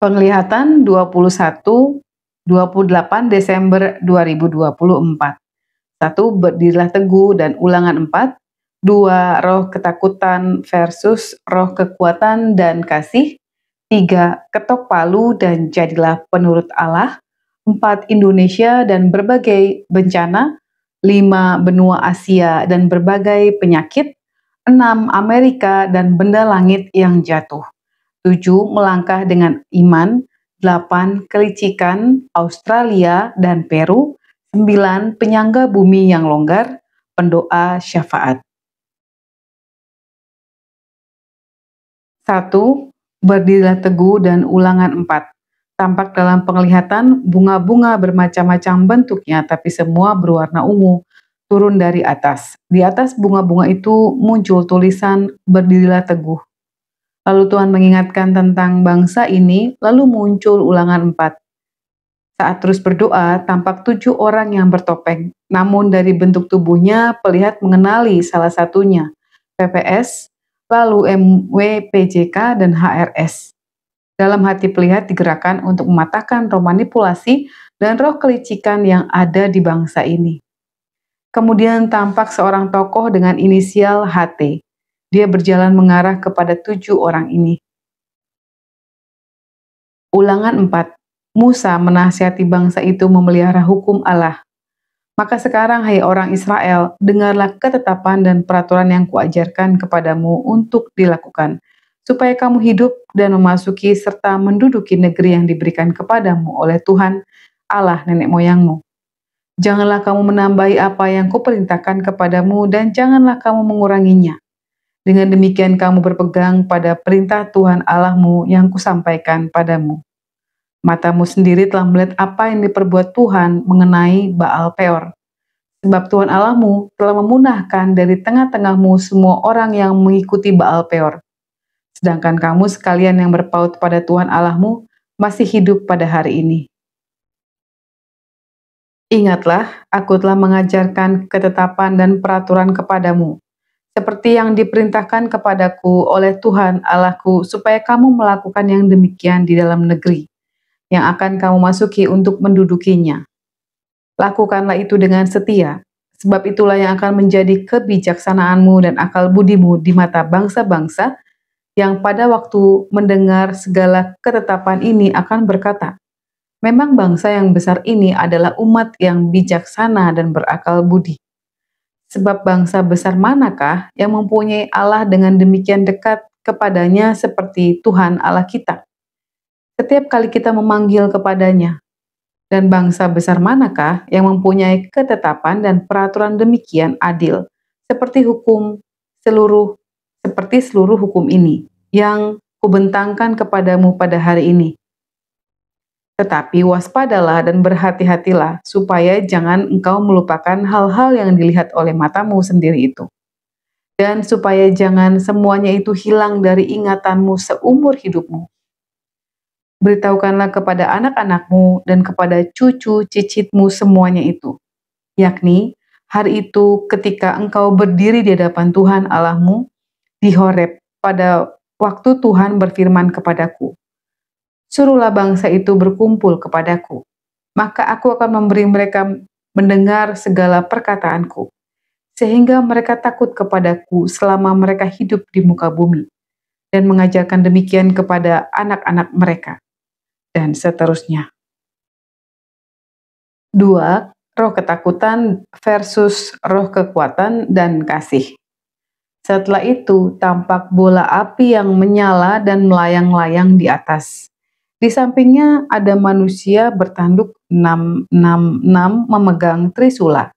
Penglihatan 21-28 Desember 2024. 1. Berdirilah teguh dan Ulangan 4. 2. Roh ketakutan versus roh kekuatan dan kasih. 3. Ketok palu dan jadilah penurut Allah. 4. Indonesia dan berbagai bencana. 5. Benua Asia dan berbagai penyakit. 6. Amerika dan benda langit yang jatuh. 7. Melangkah dengan iman. 8. Kelicikan Australia dan Peru. 9. Penyangga bumi yang longgar. Pendoa syafaat. 1. Berdirilah teguh dan Ulangan 4. Tampak dalam penglihatan bunga-bunga bermacam-macam bentuknya, tapi semua berwarna ungu, turun dari atas. Di atas bunga-bunga itu muncul tulisan berdirilah teguh. Lalu Tuhan mengingatkan tentang bangsa ini, lalu muncul Ulangan 4. Saat terus berdoa, tampak 7 orang yang bertopeng, namun dari bentuk tubuhnya pelihat mengenali salah satunya, PPS, lalu MWPJK dan HRS. Dalam hati pelihat digerakkan untuk mematahkan roh manipulasi dan roh kelicikan yang ada di bangsa ini. Kemudian tampak seorang tokoh dengan inisial HT. Dia berjalan mengarah kepada 7 orang ini. Ulangan 4. Musa menasihati bangsa itu memelihara hukum Allah. Maka sekarang, hai orang Israel, dengarlah ketetapan dan peraturan yang kuajarkan kepadamu untuk dilakukan, supaya kamu hidup dan memasuki serta menduduki negeri yang diberikan kepadamu oleh Tuhan Allah nenek moyangmu. Janganlah kamu menambahi apa yang kuperintahkan kepadamu dan janganlah kamu menguranginya. Dengan demikian kamu berpegang pada perintah Tuhan Allahmu yang kusampaikan padamu. Matamu sendiri telah melihat apa yang diperbuat Tuhan mengenai Baal Peor. Sebab Tuhan Allahmu telah memunahkan dari tengah-tengahmu semua orang yang mengikuti Baal Peor. Sedangkan kamu sekalian yang berpaut pada Tuhan Allahmu masih hidup pada hari ini. Ingatlah, aku telah mengajarkan ketetapan dan peraturan kepadamu, seperti yang diperintahkan kepadaku oleh Tuhan Allahku, supaya kamu melakukan yang demikian di dalam negeri yang akan kamu masuki untuk mendudukinya. Lakukanlah itu dengan setia, sebab itulah yang akan menjadi kebijaksanaanmu dan akal budimu di mata bangsa-bangsa yang pada waktu mendengar segala ketetapan ini akan berkata, memang bangsa yang besar ini adalah umat yang bijaksana dan berakal budi. Sebab bangsa besar manakah yang mempunyai Allah dengan demikian dekat kepadanya seperti Tuhan Allah kita? Setiap kali kita memanggil kepadanya. Dan bangsa besar manakah yang mempunyai ketetapan dan peraturan demikian adil, seperti seluruh hukum ini, yang kubentangkan kepadamu pada hari ini. Tetapi waspadalah dan berhati-hatilah, supaya jangan engkau melupakan hal-hal yang dilihat oleh matamu sendiri itu. Dan supaya jangan semuanya itu hilang dari ingatanmu seumur hidupmu. Beritahukanlah kepada anak-anakmu dan kepada cucu cicitmu semuanya itu, yakni hari itu ketika engkau berdiri di hadapan Tuhan Allahmu di Horeb pada waktu Tuhan berfirman kepadaku, suruhlah bangsa itu berkumpul kepadaku, maka aku akan memberi mereka mendengar segala perkataanku, sehingga mereka takut kepadaku selama mereka hidup di muka bumi, dan mengajarkan demikian kepada anak-anak mereka. Dan seterusnya. 2. Roh ketakutan versus roh kekuatan dan kasih. Setelah itu, tampak bola api yang menyala dan melayang-layang di atas. Di sampingnya ada manusia bertanduk 666 memegang trisula.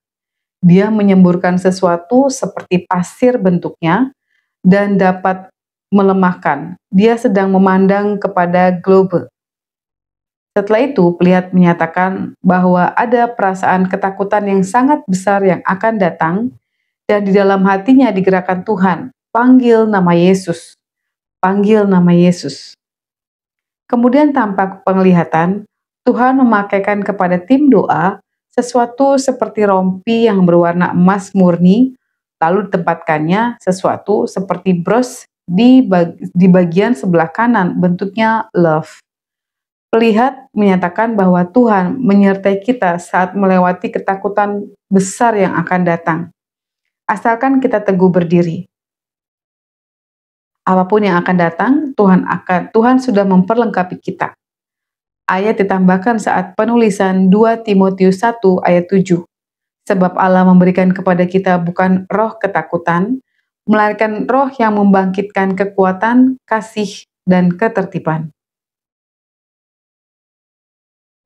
Dia menyemburkan sesuatu seperti pasir bentuknya dan dapat melemahkan. Dia sedang memandang kepada globe. Setelah itu, pelihat menyatakan bahwa ada perasaan ketakutan yang sangat besar yang akan datang, dan di dalam hatinya digerakkan Tuhan, panggil nama Yesus, panggil nama Yesus. Kemudian tampak penglihatan, Tuhan memakaikan kepada tim doa sesuatu seperti rompi yang berwarna emas murni, lalu ditempatkannya sesuatu seperti bros di bagian sebelah kanan, bentuknya love. Lihat menyatakan bahwa Tuhan menyertai kita saat melewati ketakutan besar yang akan datang. Asalkan kita teguh berdiri. Apapun yang akan datang, Tuhan sudah memperlengkapi kita. Ayat ditambahkan saat penulisan 2 Timotius 1 ayat 7. Sebab Allah memberikan kepada kita bukan roh ketakutan, melainkan roh yang membangkitkan kekuatan, kasih, dan ketertiban.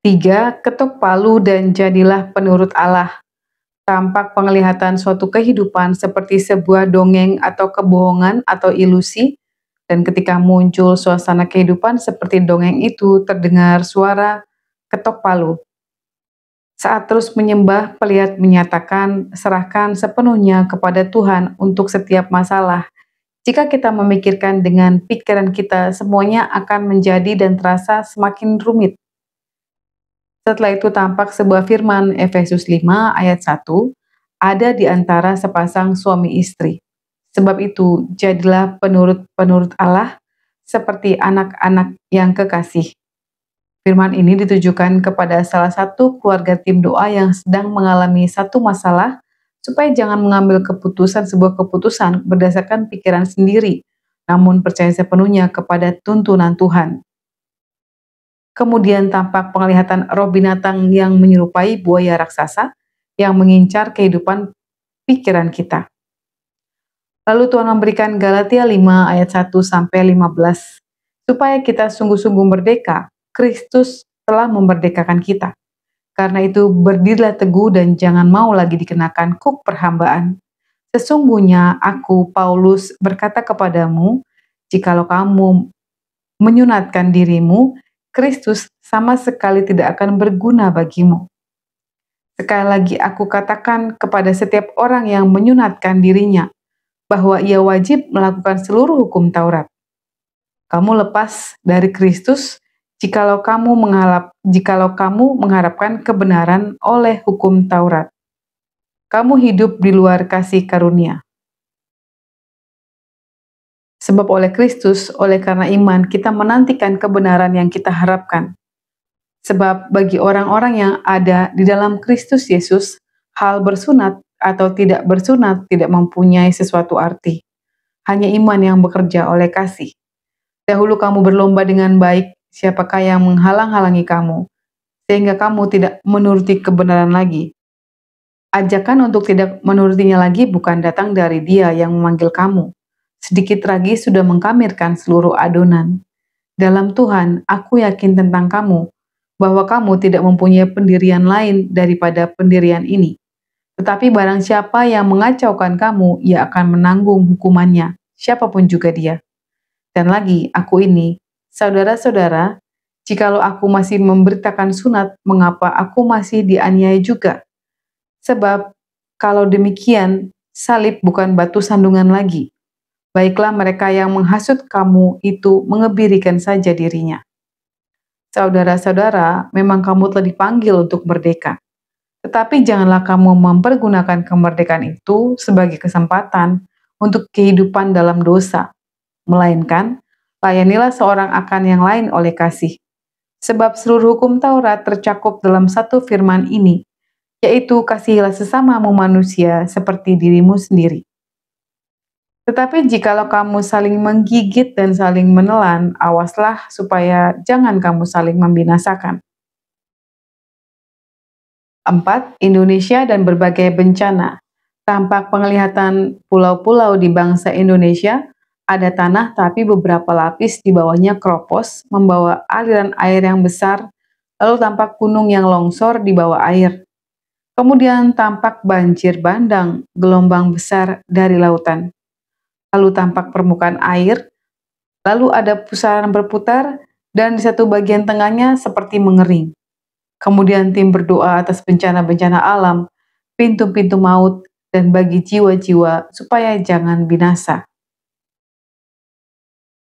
3. Ketuk palu dan jadilah penurut Allah. Tampak penglihatan suatu kehidupan seperti sebuah dongeng atau kebohongan atau ilusi, dan ketika muncul suasana kehidupan seperti dongeng itu terdengar suara ketok palu. Saat terus menyembah, pelihat menyatakan, serahkan sepenuhnya kepada Tuhan untuk setiap masalah. Jika kita memikirkan dengan pikiran kita, semuanya akan menjadi dan terasa semakin rumit. Setelah itu tampak sebuah firman Efesus 5 ayat 1, ada di antara sepasang suami istri. Sebab itu, jadilah penurut-penurut Allah seperti anak-anak yang kekasih. Firman ini ditujukan kepada salah satu keluarga tim doa yang sedang mengalami satu masalah, supaya jangan mengambil sebuah keputusan berdasarkan pikiran sendiri, namun percaya sepenuhnya kepada tuntunan Tuhan. Kemudian tampak penglihatan roh binatang yang menyerupai buaya raksasa yang mengincar kehidupan pikiran kita. Lalu Tuhan memberikan Galatia 5 ayat 1-15, supaya kita sungguh-sungguh merdeka. Kristus telah memerdekakan kita. Karena itu berdirilah teguh dan jangan mau lagi dikenakan kuk perhambaan. Sesungguhnya aku, Paulus, berkata kepadamu, jikalau kamu menyunatkan dirimu, Kristus sama sekali tidak akan berguna bagimu. Sekali lagi aku katakan kepada setiap orang yang menyunatkan dirinya, bahwa ia wajib melakukan seluruh hukum Taurat. Kamu lepas dari Kristus jikalau kamu mengharapkan kebenaran oleh hukum Taurat. Kamu hidup di luar kasih karunia. Sebab oleh Kristus, oleh karena iman, kita menantikan kebenaran yang kita harapkan. Sebab bagi orang-orang yang ada di dalam Kristus Yesus, hal bersunat atau tidak bersunat tidak mempunyai sesuatu arti. Hanya iman yang bekerja oleh kasih. Dahulu kamu berlomba dengan baik, siapakah yang menghalang-halangi kamu, sehingga kamu tidak menuruti kebenaran lagi? Ajakan untuk tidak menurutinya lagi bukan datang dari Dia yang memanggil kamu. Sedikit lagi sudah mengkamirkan seluruh adonan. Dalam Tuhan, aku yakin tentang kamu, bahwa kamu tidak mempunyai pendirian lain daripada pendirian ini. Tetapi barang siapa yang mengacaukan kamu, ia akan menanggung hukumannya, siapapun juga dia. Dan lagi, aku ini, saudara-saudara, jikalau aku masih memberitakan sunat, mengapa aku masih dianiaya juga? Sebab, kalau demikian, salib bukan batu sandungan lagi. Baiklah mereka yang menghasut kamu itu mengebirikan saja dirinya. Saudara-saudara, memang kamu telah dipanggil untuk merdeka. Tetapi janganlah kamu mempergunakan kemerdekaan itu sebagai kesempatan untuk kehidupan dalam dosa, melainkan layanilah seorang akan yang lain oleh kasih. Sebab seluruh hukum Taurat tercakup dalam satu firman ini, yaitu kasihilah sesamamu manusia seperti dirimu sendiri. Tetapi jikalau kamu saling menggigit dan saling menelan, awaslah supaya jangan kamu saling membinasakan. 4. Indonesia dan berbagai bencana. Tampak penglihatan pulau-pulau di bangsa Indonesia, ada tanah tapi beberapa lapis di bawahnya keropos, membawa aliran air yang besar, lalu tampak gunung yang longsor di bawah air. Kemudian tampak banjir bandang, gelombang besar dari lautan. Lalu tampak permukaan air, lalu ada pusaran berputar, dan di satu bagian tengahnya seperti mengering. Kemudian tim berdoa atas bencana-bencana alam, pintu-pintu maut, dan bagi jiwa-jiwa supaya jangan binasa.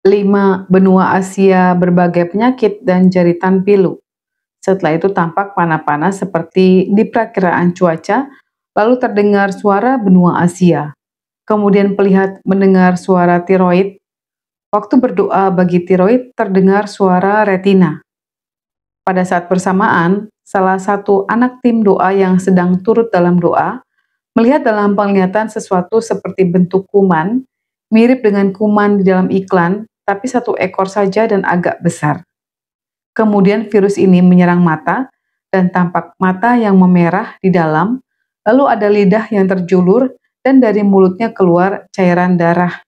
5. Benua Asia berbagai penyakit dan jeritan pilu. Setelah itu tampak panah-panah seperti di perakiraan cuaca, lalu terdengar suara benua Asia. Kemudian pelihat mendengar suara tiroid. Waktu berdoa bagi tiroid terdengar suara retina. Pada saat bersamaan, salah satu anak tim doa yang sedang turut dalam doa melihat dalam penglihatan sesuatu seperti bentuk kuman, mirip dengan kuman di dalam iklan, tapi satu ekor saja dan agak besar. Kemudian virus ini menyerang mata, dan tampak mata yang memerah di dalam, lalu ada lidah yang terjulur, dan dari mulutnya keluar cairan darah.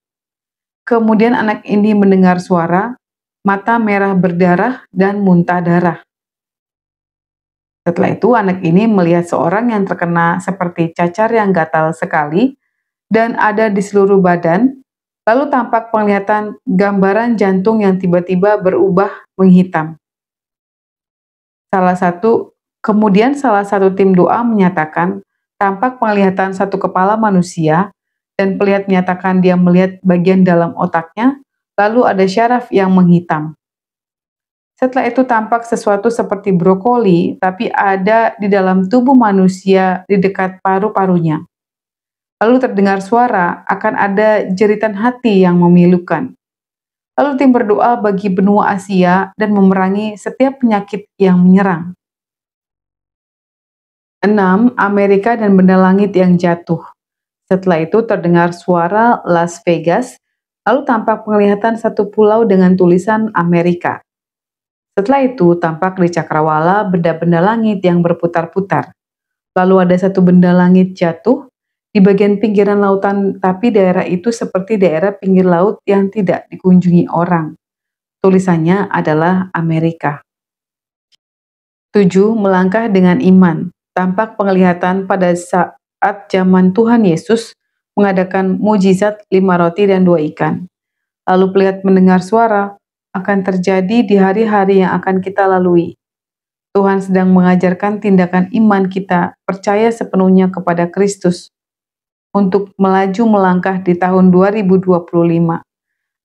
Kemudian anak ini mendengar suara, mata merah berdarah dan muntah darah. Setelah itu anak ini melihat seorang yang terkena seperti cacar yang gatal sekali dan ada di seluruh badan, lalu tampak penglihatan gambaran jantung yang tiba-tiba berubah menghitam. Kemudian salah satu tim doa menyatakan tampak penglihatan satu kepala manusia dan pelihat menyatakan dia melihat bagian dalam otaknya, lalu ada syaraf yang menghitam. Setelah itu tampak sesuatu seperti brokoli, tapi ada di dalam tubuh manusia di dekat paru-parunya. Lalu terdengar suara, akan ada jeritan hati yang memilukan. Lalu tim berdoa bagi benua Asia dan memerangi setiap penyakit yang menyerang. 6. Amerika dan benda langit yang jatuh. Setelah itu terdengar suara Las Vegas, lalu tampak penglihatan satu pulau dengan tulisan Amerika. Setelah itu, tampak di cakrawala benda-benda langit yang berputar-putar. Lalu ada satu benda langit jatuh di bagian pinggiran lautan, tapi daerah itu seperti daerah pinggir laut yang tidak dikunjungi orang. Tulisannya adalah Amerika. 7. Melangkah dengan iman. Tampak penglihatan pada saat zaman Tuhan Yesus mengadakan mujizat 5 roti dan 2 ikan. Lalu pelihat mendengar suara, akan terjadi di hari-hari yang akan kita lalui. Tuhan sedang mengajarkan tindakan iman kita percaya sepenuhnya kepada Kristus untuk melaju melangkah di tahun 2025.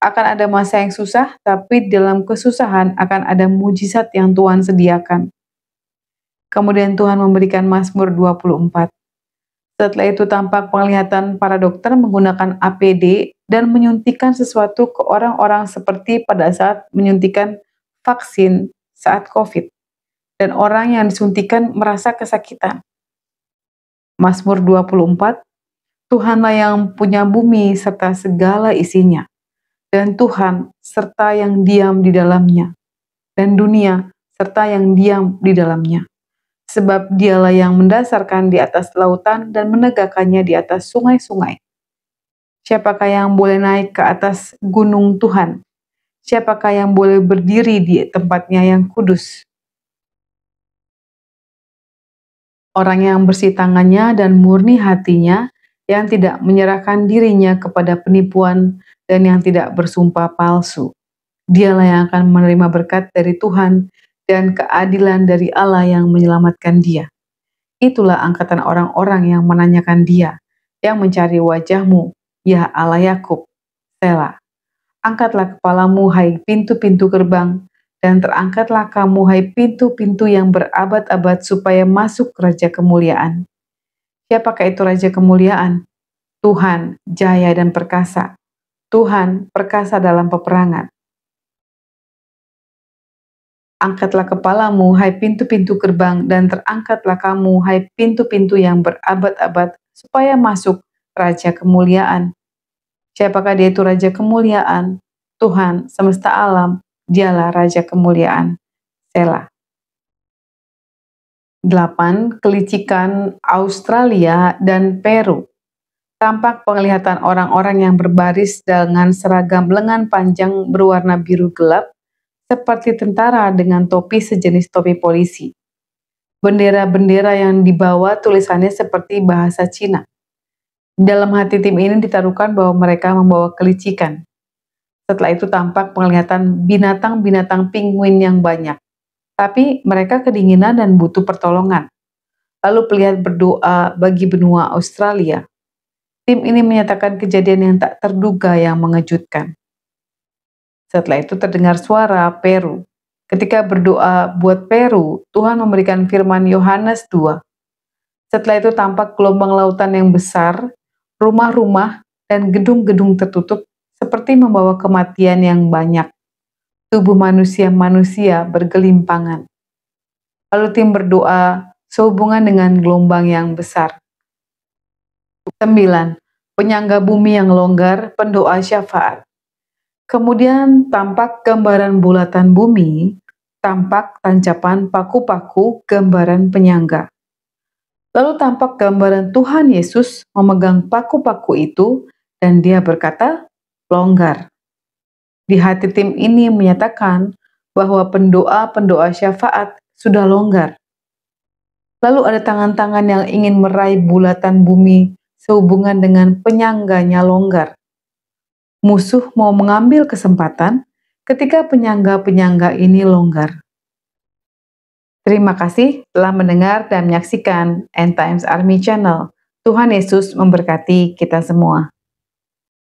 Akan ada masa yang susah, tapi dalam kesusahan akan ada mujizat yang Tuhan sediakan. Kemudian Tuhan memberikan Mazmur 24. Setelah itu tampak penglihatan para dokter menggunakan APD dan menyuntikkan sesuatu ke orang-orang seperti pada saat menyuntikkan vaksin saat COVID. Dan orang yang disuntikan merasa kesakitan. Mazmur 24, Tuhanlah yang punya bumi serta segala isinya. Dan Tuhan serta yang diam di dalamnya. Dan dunia serta yang diam di dalamnya. Sebab dialah yang mendasarkan di atas lautan dan menegakkannya di atas sungai-sungai. Siapakah yang boleh naik ke atas gunung Tuhan? Siapakah yang boleh berdiri di tempatnya yang kudus? Orang yang bersih tangannya dan murni hatinya, yang tidak menyerahkan dirinya kepada penipuan dan yang tidak bersumpah palsu. Dialah yang akan menerima berkat dari Tuhan dan keadilan dari Allah yang menyelamatkan dia. Itulah angkatan orang-orang yang menanyakan dia, yang mencari wajah-Mu, ya Allah Yakub. Selah. Angkatlah kepalamu, hai pintu-pintu gerbang, dan terangkatlah kamu, hai pintu-pintu yang berabad-abad, supaya masuk Raja Kemuliaan. Siapakah itu Raja Kemuliaan? Tuhan, jaya dan perkasa. Tuhan, perkasa dalam peperangan. Angkatlah kepalamu, hai pintu-pintu gerbang, dan terangkatlah kamu, hai pintu-pintu yang berabad-abad, supaya masuk Raja Kemuliaan. Siapakah dia itu Raja Kemuliaan? Tuhan semesta alam, dialah Raja Kemuliaan. Selah. 8. Kelicikan Australia dan Peru. Tampak penglihatan orang-orang yang berbaris dengan seragam lengan panjang berwarna biru gelap, seperti tentara dengan topi sejenis topi polisi. Bendera-bendera yang dibawa tulisannya seperti bahasa Cina. Dalam hati tim ini ditaruhkan bahwa mereka membawa kelicikan. Setelah itu tampak penglihatan binatang-binatang penguin yang banyak. Tapi mereka kedinginan dan butuh pertolongan. Lalu pelihat berdoa bagi benua Australia. Tim ini menyatakan kejadian yang tak terduga yang mengejutkan. Setelah itu terdengar suara Peru. Ketika berdoa buat Peru, Tuhan memberikan firman Yohanes 2. Setelah itu tampak gelombang lautan yang besar, rumah-rumah dan gedung-gedung tertutup seperti membawa kematian yang banyak. Tubuh manusia-manusia bergelimpangan. Lalu tim berdoa sehubungan dengan gelombang yang besar. 9. Penyangga bumi yang longgar, pendoa syafaat. Kemudian tampak gambaran bulatan bumi, tampak tancapan paku-paku gambaran penyangga. Lalu tampak gambaran Tuhan Yesus memegang paku-paku itu dan dia berkata, longgar. Di hati tim ini menyatakan bahwa pendoa-pendoa syafaat sudah longgar. Lalu ada tangan-tangan yang ingin meraih bulatan bumi sehubungan dengan penyangganya longgar. Musuh mau mengambil kesempatan ketika penyangga-penyangga ini longgar. Terima kasih telah mendengar dan menyaksikan End Times Army Channel. Tuhan Yesus memberkati kita semua.